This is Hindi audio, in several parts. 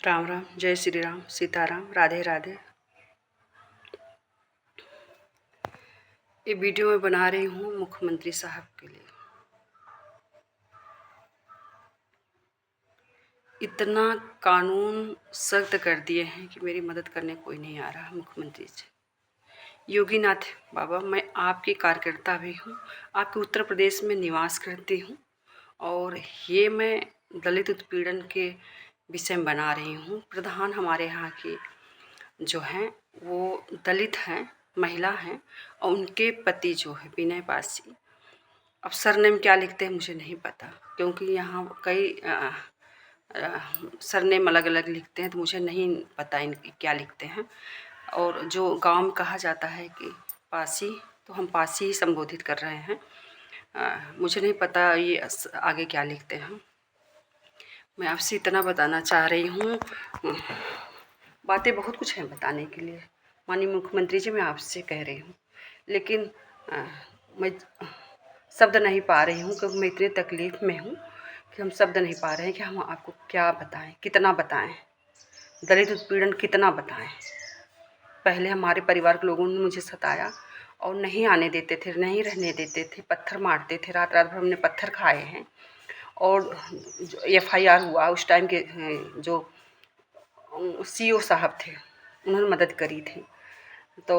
राम राम, जय श्री राम, सीताराम, राधे राधे। ये वीडियो मैं बना रही हूँ मुख्यमंत्री साहब के लिए। इतना कानून सख्त कर दिए हैं कि मेरी मदद करने कोई नहीं आ रहा। मुख्यमंत्री जी योगीनाथ बाबा, मैं आपकी कार्यकर्ता भी हूँ, आपके उत्तर प्रदेश में निवास करती हूँ और ये मैं दलित उत्पीड़न के विषय में बना रही हूँ। प्रधान हमारे यहाँ की जो हैं वो दलित हैं, महिला हैं और उनके पति जो है विनय पासी, अब सरनेम क्या लिखते हैं मुझे नहीं पता, क्योंकि यहाँ कई सरनेम अलग अलग लिखते हैं तो मुझे नहीं पता इनकी क्या लिखते हैं। और जो गांव में कहा जाता है कि पासी, तो हम पासी ही संबोधित कर रहे हैं। मुझे नहीं पता ये आगे क्या लिखते हैं। मैं आपसे इतना बताना चाह रही हूँ, बातें बहुत कुछ हैं बताने के लिए माननीय मुख्यमंत्री जी, मैं आपसे कह रही हूँ, लेकिन मैं शब्द नहीं पा रही हूँ क्योंकि मैं इतनी तकलीफ़ में हूँ कि हम शब्द नहीं पा रहे हैं कि हम आपको क्या बताएं, कितना बताएं, दलित उत्पीड़न कितना बताएं। पहले हमारे परिवार के लोगों ने मुझे सताया और नहीं आने देते थे, नहीं रहने देते थे, पत्थर मारते थे, रात रात भर हमने पत्थर खाए हैं। और FIR हुआ उस टाइम के जो CO साहब थे, उन्होंने मदद करी थी। तो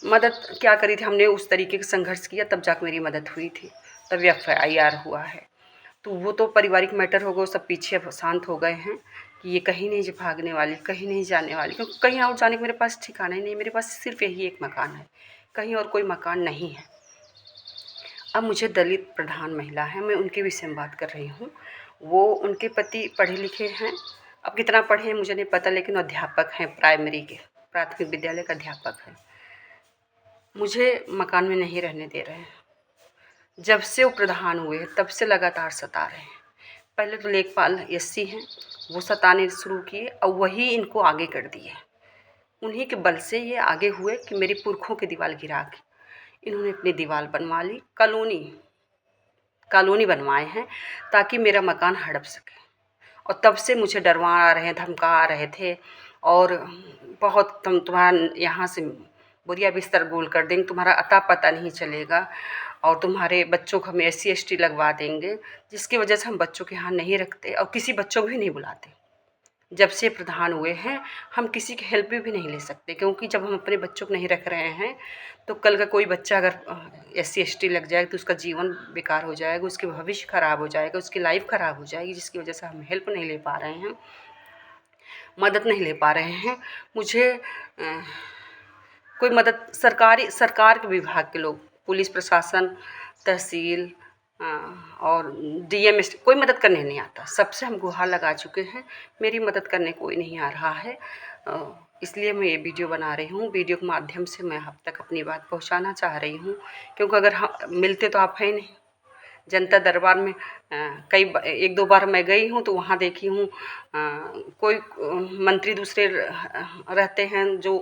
मदद क्या करी थी, हमने उस तरीके का संघर्ष किया तब जाकर मेरी मदद हुई थी, तब FIR हुआ है। तो वो तो पारिवारिक मैटर हो गया, सब पीछे अब शांत हो गए हैं कि ये कहीं नहीं भागने वाली, कहीं नहीं जाने वाली, क्योंकि कहीं और जाने का मेरे पास ठिकाना ही नहीं। मेरे पास सिर्फ यही एक मकान है, कहीं और कोई मकान नहीं है। अब मुझे दलित प्रधान महिला है, मैं उनके विषय में बात कर रही हूँ। वो उनके पति पढ़े लिखे हैं, अब कितना पढ़े हैं मुझे नहीं पता, लेकिन अध्यापक हैं, प्राइमरी के प्राथमिक विद्यालय का अध्यापक हैं। मुझे मकान में नहीं रहने दे रहे हैं। जब से वो प्रधान हुए तब से लगातार सता रहे हैं। पहले तो लेखपाल SC हैं, वो सताने शुरू किए और वही इनको आगे कर दिए। उन्हीं के बल से ये आगे हुए कि मेरी पुरखों की दीवार गिरा के इन्होंने अपनी दीवार बनवा ली, कॉलोनी बनवाए हैं ताकि मेरा मकान हड़प सके। और तब से मुझे डरवा रहे हैं, धमका रहे थे और बहुत तुम्हारा यहाँ से बोरिया बिस्तर गोल कर देंगे, तुम्हारा अता पता नहीं चलेगा और तुम्हारे बच्चों को हम SC ST लगवा देंगे, जिसकी वजह से हम बच्चों के यहाँ नहीं रखते और किसी बच्चों को भी नहीं बुलाते। जब से प्रधान हुए हैं हम किसी की हेल्प भी नहीं ले सकते, क्योंकि जब हम अपने बच्चों को नहीं रख रहे हैं तो कल का कोई बच्चा अगर SC ST लग जाएगा तो उसका जीवन बेकार हो जाएगा, उसके भविष्य ख़राब हो जाएगा, उसकी लाइफ ख़राब हो जाएगी, जिसकी वजह से हम हेल्प नहीं ले पा रहे हैं, मदद नहीं ले पा रहे हैं। मुझे कोई मदद सरकार के विभाग के लोग, पुलिस प्रशासन, तहसील और DM कोई मदद करने नहीं आता। सबसे हम गुहार लगा चुके हैं, मेरी मदद करने कोई नहीं आ रहा है। इसलिए मैं ये वीडियो बना रही हूँ। वीडियो के माध्यम से मैं आप तक अपनी बात पहुँचाना चाह रही हूँ, क्योंकि अगर हम मिलते तो आप हैं नहीं। जनता दरबार में कई 1-2 बार मैं गई हूँ तो वहाँ देखी हूँ कोई मंत्री दूसरे रहते हैं जो,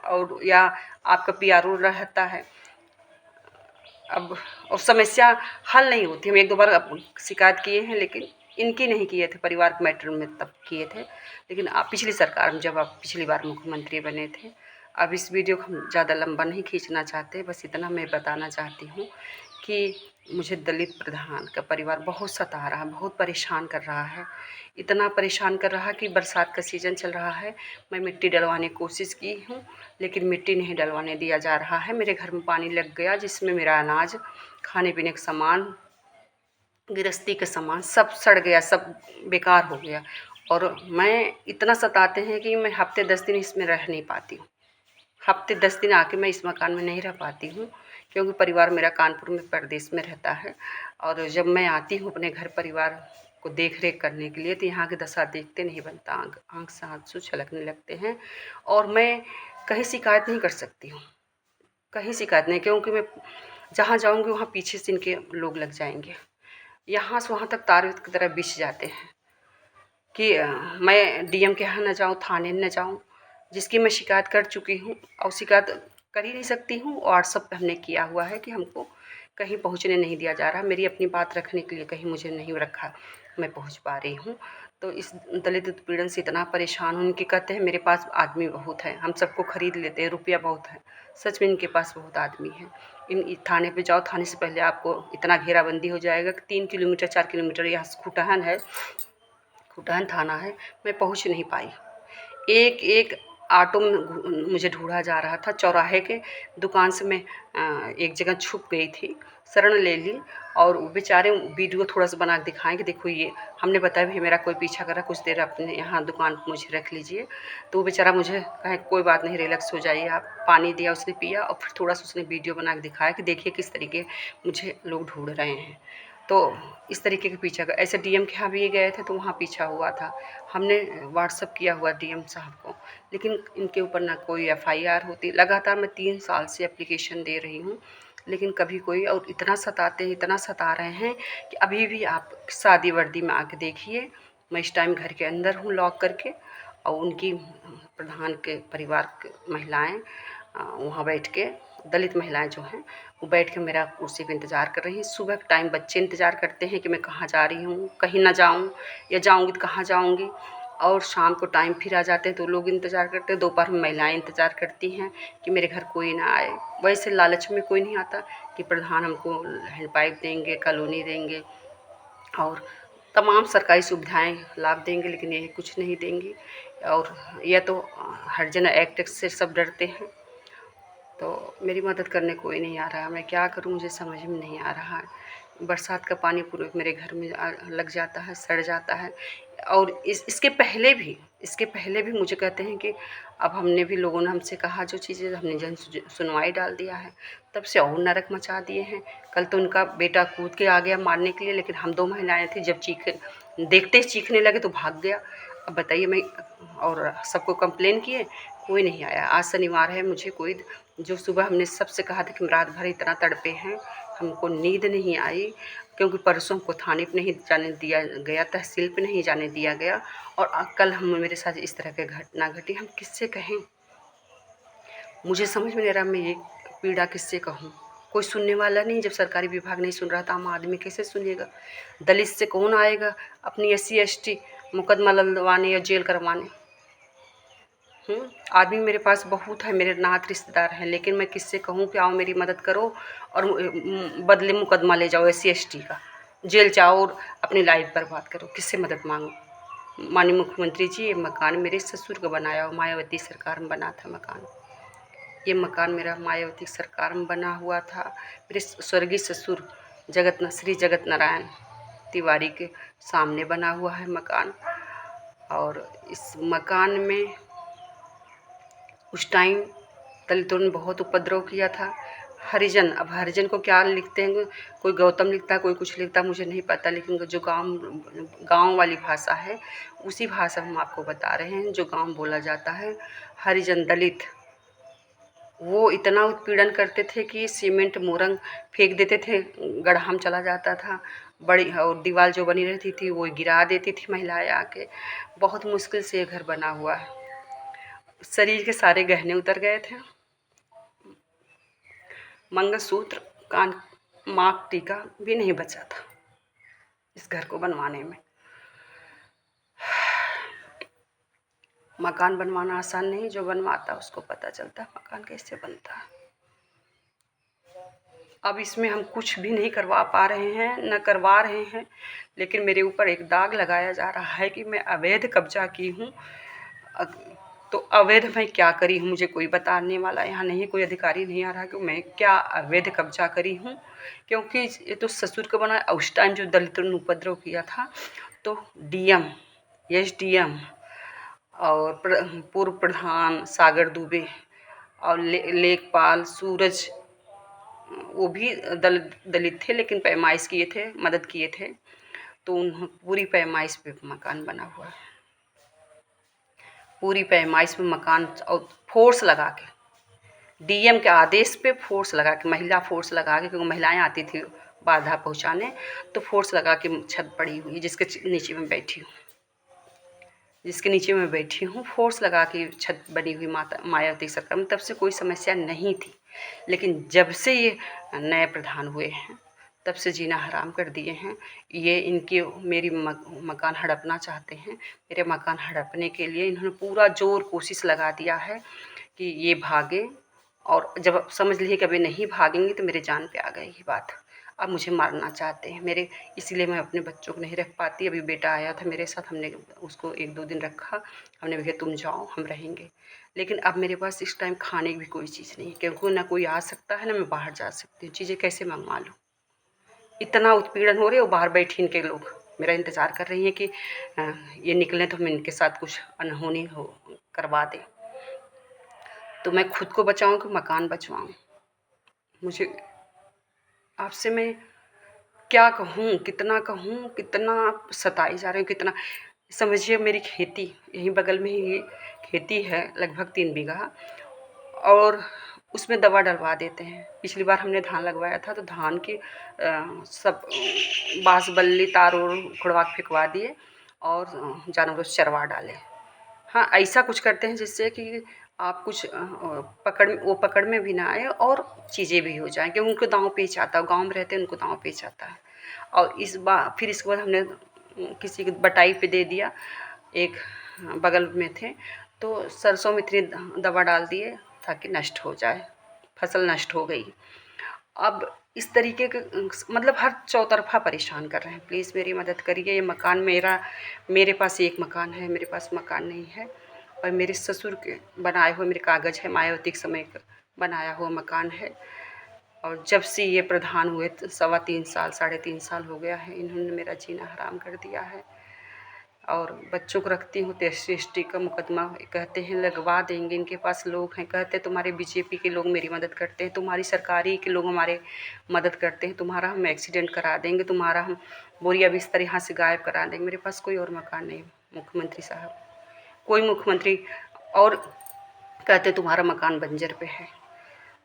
और या आपका PRO रहता है। अब और समस्या हल नहीं होती। हम 1-2 बार शिकायत किए हैं, लेकिन इनकी नहीं किए थे, परिवार के मैटर में तब किए थे, लेकिन आप पिछली सरकार में जब आप पिछली बार मुख्यमंत्री बने थे। अब इस वीडियो को हम ज़्यादा लंबा नहीं खींचना चाहते, बस इतना मैं बताना चाहती हूँ कि मुझे दलित प्रधान का परिवार बहुत सता रहा है, बहुत परेशान कर रहा है। इतना परेशान कर रहा है कि बरसात का सीज़न चल रहा है, मैं मिट्टी डलवाने की कोशिश की हूँ, लेकिन मिट्टी नहीं डलवाने दिया जा रहा है। मेरे घर में पानी लग गया, जिसमें मेरा अनाज, खाने पीने का सामान, गृहस्थी का सामान सब सड़ गया, सब बेकार हो गया। और मैं इतना सताते हैं कि मैं हफ्ते 10 दिन इसमें रह नहीं पाती हूँ। हफ्ते 10 दिन आके मैं इस मकान में नहीं रह पाती हूँ, क्योंकि परिवार मेरा कानपुर में परदेश में रहता है। और जब मैं आती हूँ अपने घर परिवार को देख रेख करने के लिए तो यहाँ की दशा देखते नहीं बनता, आँख से आंसू छलकने लगते हैं। और मैं कहीं शिकायत नहीं कर सकती हूँ, कहीं शिकायत नहीं, क्योंकि मैं जहाँ जाऊँगी वहाँ पीछे से इनके लोग लग जाएंगे। यहाँ से वहाँ तक तार की तरह बिछ जाते हैं कि मैं DM के यहाँ न जाऊँ, थाने न जाऊँ, जिसकी मैं शिकायत कर चुकी हूँ और शिकायत कर ही नहीं सकती हूँ। व्हाट्सएप पे हमने किया हुआ है कि हमको कहीं पहुँचने नहीं दिया जा रहा, मेरी अपनी बात रखने के लिए कहीं मुझे नहीं रखा, मैं पहुंच पा रही हूँ। तो इस दलित उत्पीड़न से इतना परेशान हूँ। इनके कहते हैं मेरे पास आदमी बहुत है, हम सबको खरीद लेते हैं, रुपया बहुत है। सच में इनके पास बहुत आदमी है। इन थाने पे जाओ, थाने से पहले आपको इतना घेराबंदी हो जाएगा कि 3 किलोमीटर 4 किलोमीटर यहाँ से खुटहन है, खुटहन थाना है, मैं पहुँच नहीं पाई। एक एक ऑटो में मुझे ढूंढा जा रहा था। चौराहे के दुकान से मैं एक जगह छुप गई थी, शरण ले ली। और वो बेचारे वीडियो थोड़ा सा बना के दिखाएं कि देखो ये, हमने बताया भी मेरा कोई पीछा कर रहा, कुछ देर अपने यहाँ दुकान पर मुझे रख लीजिए। तो वो बेचारा मुझे कहे कोई बात नहीं, रिलैक्स हो जाइए आप। पानी दिया, उसने पिया और फिर थोड़ा सा उसने वीडियो बना के दिखाया कि देखिए किस तरीके मुझे लोग ढूंढ रहे हैं। तो इस तरीके के पीछा कर, ऐसे डीएम के यहाँ भी गए थे तो वहाँ पीछा हुआ था। हमने व्हाट्सअप किया हुआ डीएम साहब को, लेकिन इनके ऊपर ना कोई एफआईआर होती। लगातार मैं 3 साल से एप्लीकेशन दे रही हूँ, लेकिन कभी कोई, और इतना सताते हैं, इतना सता रहे हैं कि अभी भी आप शादी वर्दी में आके देखिए। मैं इस टाइम घर के अंदर हूँ लॉक करके, और उनकी प्रधान के परिवार की महिलाएं वहाँ बैठ के, दलित महिलाएं जो हैं वो बैठ के मेरा कुर्सी पे इंतज़ार कर रही हैं। सुबह के टाइम बच्चे इंतज़ार करते हैं कि मैं कहाँ जा रही हूँ, कहीं ना जाऊँ, या जाऊँगी तो कहाँ जाऊँगी। और शाम को टाइम फिर आ जाते हैं तो लोग इंतज़ार करते हैं। दोपहर में महिलाएं इंतज़ार करती हैं कि मेरे घर कोई ना आए। वैसे लालच में कोई नहीं आता कि प्रधान हमको हैंडपाइप देंगे, कॉलोनी देंगे और तमाम सरकारी सुविधाएं लाभ देंगे, लेकिन ये कुछ नहीं देंगे। और यह तो हरिजन एक्ट से सब डरते हैं। तो मेरी मदद करने कोई नहीं आ रहा है। मैं क्या करूं, मुझे समझ में नहीं आ रहा है। बरसात का पानी पूरे मेरे घर में लग जाता है, सड़ जाता है। और इसके पहले भी मुझे कहते हैं कि अब हमने भी, लोगों ने हमसे कहा जो चीज़ें, हमने जन सुनवाई डाल दिया है, तब से और नरक मचा दिए हैं। कल तो उनका बेटा कूद के आ गया मारने के लिए, लेकिन हम 2 महिलाएं थी, जब देखते ही चीखने लगे तो भाग गया। अब बताइए, मैं और सबको कंप्लेन किए, कोई नहीं आया। आज शनिवार है, मुझे कोई, जो सुबह हमने सबसे कहा था कि हम रात भर इतना तड़पे हैं, हमको नींद नहीं आई, क्योंकि परसों हमको थाने पे नहीं जाने दिया गया, तहसील पे नहीं जाने दिया गया, और कल मेरे साथ इस तरह की घटना घटी। हम किससे कहें, मुझे समझ में नहीं रहा, मैं ये पीड़ा किससे कहूँ। कोई सुनने वाला नहीं। जब सरकारी विभाग नहीं सुन रहा था, आम आदमी कैसे सुनेगा। दलित से कौन आएगा अपनी SC ST मुकदमा लदवाने या जेल करवाने। आदमी मेरे पास बहुत है, मेरे नात रिश्तेदार हैं, लेकिन मैं किससे कहूँ कि आओ मेरी मदद करो, और बदले मुकदमा ले जाओ SC ST का, जेल जाओ और अपनी लाइफ बर्बाद करो। किससे मदद मांगो। माननीय मुख्यमंत्री जी, ये मकान मेरे ससुर का बनाया हुआ, मायावती सरकार में बना था मकान। ये मकान मेरा मायावती सरकार में बना हुआ था। मेरे स्वर्गीय ससुर श्री जगत नारायण तिवारी के सामने बना हुआ है मकान। और इस मकान में उस टाइम दलितों ने बहुत उपद्रव किया था। हरिजन, अब हरिजन को क्या लिखते हैं, कोई गौतम लिखता है, कोई कुछ लिखता है, मुझे नहीं पता, लेकिन जो गांव वाली भाषा है उसी भाषा में हम आपको बता रहे हैं, जो गांव बोला जाता है। हरिजन दलित वो इतना उत्पीड़न करते थे कि सीमेंट मोरंग फेंक देते थे, गड्ढा में चला जाता था। बड़ी और दीवार जो बनी रहती थी वो गिरा देती थी महिलाएं आके। बहुत मुश्किल से ये घर बना हुआ है। शरीर के सारे गहने उतर गए थे, मंगलसूत्र, कान, मांग टीका भी नहीं बचा था इस घर को बनवाने में। मकान बनवाना आसान नहीं, जो बनवाता उसको पता चलता है मकान कैसे बनता है। अब इसमें हम कुछ भी नहीं करवा पा रहे हैं, न करवा रहे हैं, लेकिन मेरे ऊपर एक दाग लगाया जा रहा है कि मैं अवैध कब्जा की हूँ। तो अवैध मैं क्या करी हूँ, मुझे कोई बताने वाला यहाँ नहीं, कोई अधिकारी नहीं आ रहा कि मैं क्या अवैध कब्जा करी हूँ। क्योंकि ये तो ससुर का बना, उस टाइम जो दलितों ने उपद्रव किया था तो DM, SDM और पूर्व प्रधान सागर दुबे और लेखपाल सूरज, वो भी दलित थे, लेकिन पैमाइश किए थे, मदद किए थे। तो पूरी पैमाइश पे मकान बना हुआ है, पूरी पैमाइश पे मकान, और फोर्स लगा के, DM के आदेश पे फोर्स लगा के, महिला फोर्स लगा के, क्योंकि महिलाएं आती थी बाधा पहुंचाने, तो फोर्स लगा के छत पड़ी हुई, जिसके नीचे में बैठी हूँ, फोर्स लगा के छत बनी हुई मायावती सरकार में। तब से कोई समस्या नहीं थी, लेकिन जब से ये नए प्रधान हुए हैं तब से जीना हराम कर दिए हैं। ये इनकी मेरी मकान हड़पना चाहते हैं। मेरे मकान हड़पने के लिए इन्होंने पूरा ज़ोर कोशिश लगा दिया है कि ये भागे, और जब समझ लिए कि अभी नहीं भागेंगे तो मेरे जान पे आ गई बात। अब मुझे मारना चाहते हैं मेरे, इसलिए मैं अपने बच्चों को नहीं रख पाती। अभी बेटा आया था मेरे साथ, हमने उसको 1-2 दिन रखा। हमने भी कहा तुम जाओ, हम रहेंगे। लेकिन अब मेरे पास इस टाइम खाने की भी कोई चीज़ नहीं है, क्योंकि ना कोई आ सकता है, ना मैं बाहर जा सकती हूँ। चीज़ें कैसे मंगवा लूँ? इतना उत्पीड़न हो रही है, और बाहर बैठी इनके लोग मेरा इंतज़ार कर रही हैं कि ये निकलें तो हम इनके साथ कुछ अनहोनी हो करवा दें। तो मैं खुद को बचाऊँ कि मकान बचवाऊँ? मुझे आपसे मैं क्या कहूँ, कितना सताई जा रही हूँ, कितना। समझिए मेरी खेती यहीं बगल में ही खेती है, लगभग 3 बीघा, और उसमें दवा डलवा देते हैं। पिछली बार हमने धान लगवाया था तो धान के सब बाँस बल्ली तार ओर उखड़वा के फेंकवा दिए, और जानवरों से चरवा डाले। हाँ, ऐसा कुछ करते हैं जिससे कि आप कुछ पकड़ में भी ना आए और चीज़ें भी हो जाएँ, क्योंकि उनको दाँव पेच आता है, गाँव में रहते हैं उनको दाँव पेच आता है। और फिर इसके बाद हमने किसी की बटाई पे दे दिया, एक बगल में थे, तो सरसों में इतनी दवा डाल दिए ताकि नष्ट हो जाए, फसल नष्ट हो गई। अब इस तरीके के मतलब हर चौतरफा परेशान कर रहे हैं। प्लीज़ मेरी मदद करिए। ये मकान मेरे पास एक मकान है, मेरे पास मकान नहीं है, और मेरे ससुर के बनाए हुए मेरे कागज़ है, मायावती के समय का बनाया हुआ मकान है। और जब से ये प्रधान हुए 3.25 साल 3.5 साल हो गया है, इन्होंने मेरा जीना हराम कर दिया है। और बच्चों को रखती हूँ तो SC/ST का मुकदमा कहते हैं लगवा देंगे, इनके पास लोग हैं, कहते हैं तुम्हारे BJP के लोग मेरी मदद करते हैं, तुम्हारी सरकारी के लोग हमारे मदद करते हैं, तुम्हारा हम एक्सीडेंट करा देंगे, तुम्हारा हम बोरिया बिस्तर यहाँ से गायब करा देंगे। मेरे पास कोई और मकान नहीं मुख्यमंत्री साहब, कोई मुख्यमंत्री। और कहते तुम्हारा मकान बंजर पे है।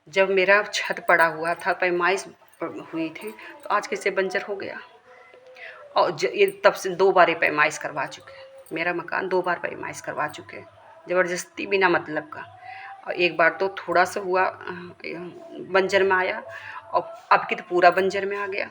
जब मेरा छत पड़ा हुआ था, पैमाइश हुई थी, तो आज कैसे बंजर हो गया? और ये तब से 2 बार ये पैमाइश करवा चुके हैं, मेरा मकान 2 बार पैमाइश करवा चुके हैं, ज़बरदस्ती बिना मतलब का। और एक बार तो थोड़ा सा हुआ बंजर में आया, और अब की तो पूरा बंजर में आ गया,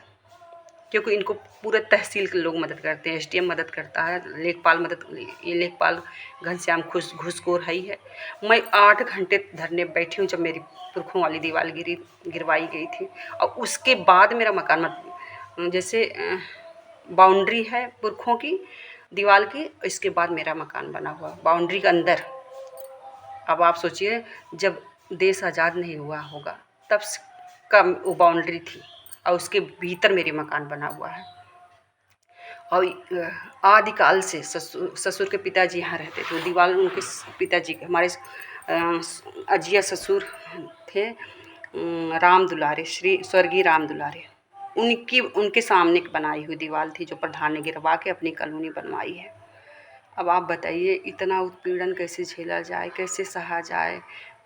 क्योंकि इनको पूरे तहसील के लोग मदद करते हैं। SDM मदद करता है, ये लेखपाल घनश्याम घूसखोर है ही है। मैं 8 घंटे धरने बैठी हूँ जब मेरी पुरखों वाली दीवार गिरवाई गई थी, और उसके बाद मेरा मकान जैसे बाउंड्री है पुरखों की दीवार की, इसके बाद मेरा मकान बना हुआ बाउंड्री के अंदर। अब आप सोचिए, जब देश आज़ाद नहीं हुआ होगा तब का वो बाउंड्री थी, और उसके भीतर मेरे मकान बना हुआ है। और आदिकाल से ससुर के पिताजी यहाँ रहते थे, दीवार उनके पिताजी के, हमारे अजिया ससुर थे राम दुलारे, श्री स्वर्गीय राम दुलारे, उनके सामने बनाई हुई दीवार थी, जो प्रधान ने गिरवा के अपनी कॉलोनी बनवाई है। अब आप बताइए इतना उत्पीड़न कैसे झेला जाए, कैसे सहा जाए?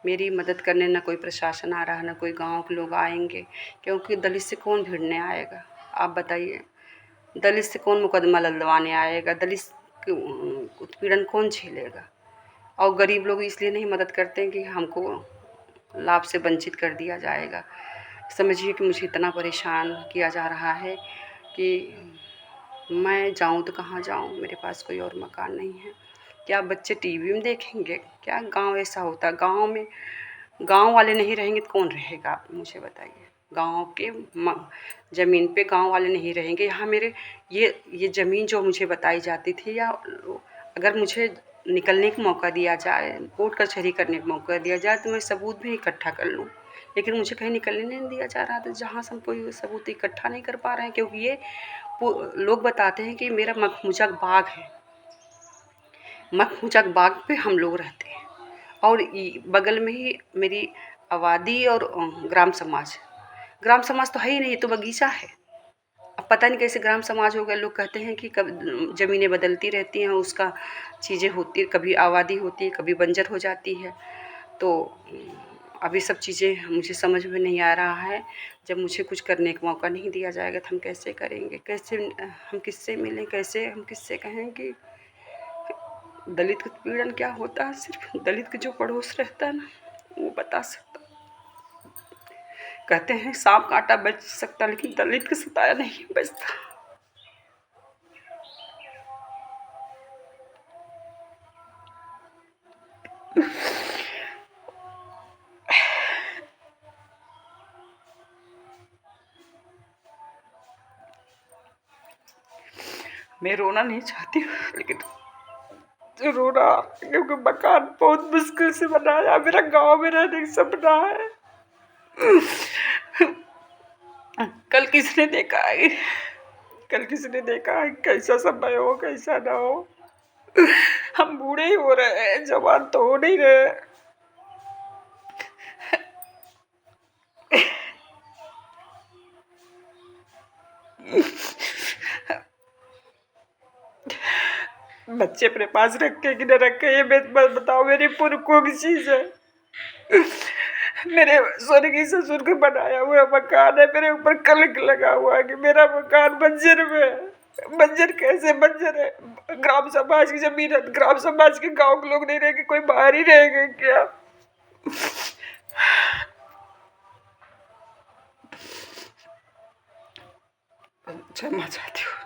मेरी मदद करने ना कोई प्रशासन आ रहा है, ना कोई गांव के लोग आएंगे, क्योंकि दलित से कौन भिड़ने आएगा? आप बताइए, दलित से कौन मुकदमा लदवाने आएगा? दलित उत्पीड़न कौन झेलेगा? और गरीब लोग इसलिए नहीं मदद करते हैं कि हमको लाभ से वंचित कर दिया जाएगा। समझिए कि मुझे इतना परेशान किया जा रहा है कि मैं जाऊं तो कहाँ जाऊं? मेरे पास कोई और मकान नहीं है। क्या बच्चे टीवी में देखेंगे? क्या गांव ऐसा होता है? गांव में गांव वाले नहीं रहेंगे तो कौन रहेगा? आप मुझे बताइए। गांव के ज़मीन पे गांव वाले नहीं रहेंगे। यहाँ मेरे ये ज़मीन जो मुझे बताई जाती थी, या अगर मुझे निकलने का मौका दिया जाए, कोर्ट कचहरी करने का मौका दिया जाए, तो मैं सबूत भी इकट्ठा कर लूँ, लेकिन मुझे कहीं निकलने नहीं दिया जा रहा था, जहाँ से हम कोई सबूत इकट्ठा नहीं कर पा रहे हैं। क्योंकि ये लोग बताते हैं कि मेरा मखमूजा बाग है, मखमूजा बाग पे हम लोग रहते हैं, और बगल में ही मेरी आबादी और ग्राम समाज तो है ही नहीं, ये तो बगीचा है। अब पता नहीं कैसे ग्राम समाज हो गया। लोग कहते हैं कि कब ज़मीनें बदलती रहती हैं, उसका चीज़ें होती, कभी आबादी होती है, कभी बंजर हो जाती है। तो अभी सब चीज़ें मुझे समझ में नहीं आ रहा है। जब मुझे कुछ करने का मौका नहीं दिया जाएगा तो हम कैसे करेंगे? कैसे हम किससे मिलें? कैसे हम किससे कहें कि दलित उत्पीड़न क्या होता है? सिर्फ दलित के जो पड़ोस रहता है ना, वो बता सकता। कहते हैं सांप कांटा बच सकता लेकिन दलित को सताया नहीं बचता। मैं रोना नहीं चाहती लेकिन रो रहा, क्योंकि मकान बहुत मुश्किल से बनाया, मेरा गांव में रहने का सपना है। कल किसने देखा है, कल किसने देखा है कैसा समय हो कैसा ना हो। हम बूढ़े ही हो रहे हैं, जवान तो हो नहीं रहे। बच्चे अपने पास रखे कि न रखे ये बताओ, मेरी पुरखों की चीज है। मेरे स्वर्गीय ससुर को बनाया हुआ मकान है, मेरे ऊपर कलंक लगा हुआ है कि मेरा मकान बंजर में है। बंजर कैसे बंजर है? ग्राम समाज की जमीन है, ग्राम समाज के गांव के लोग नहीं रहेंगे, कोई बाहर ही रहेंगे क्या? क्षमा चाहती हूँ।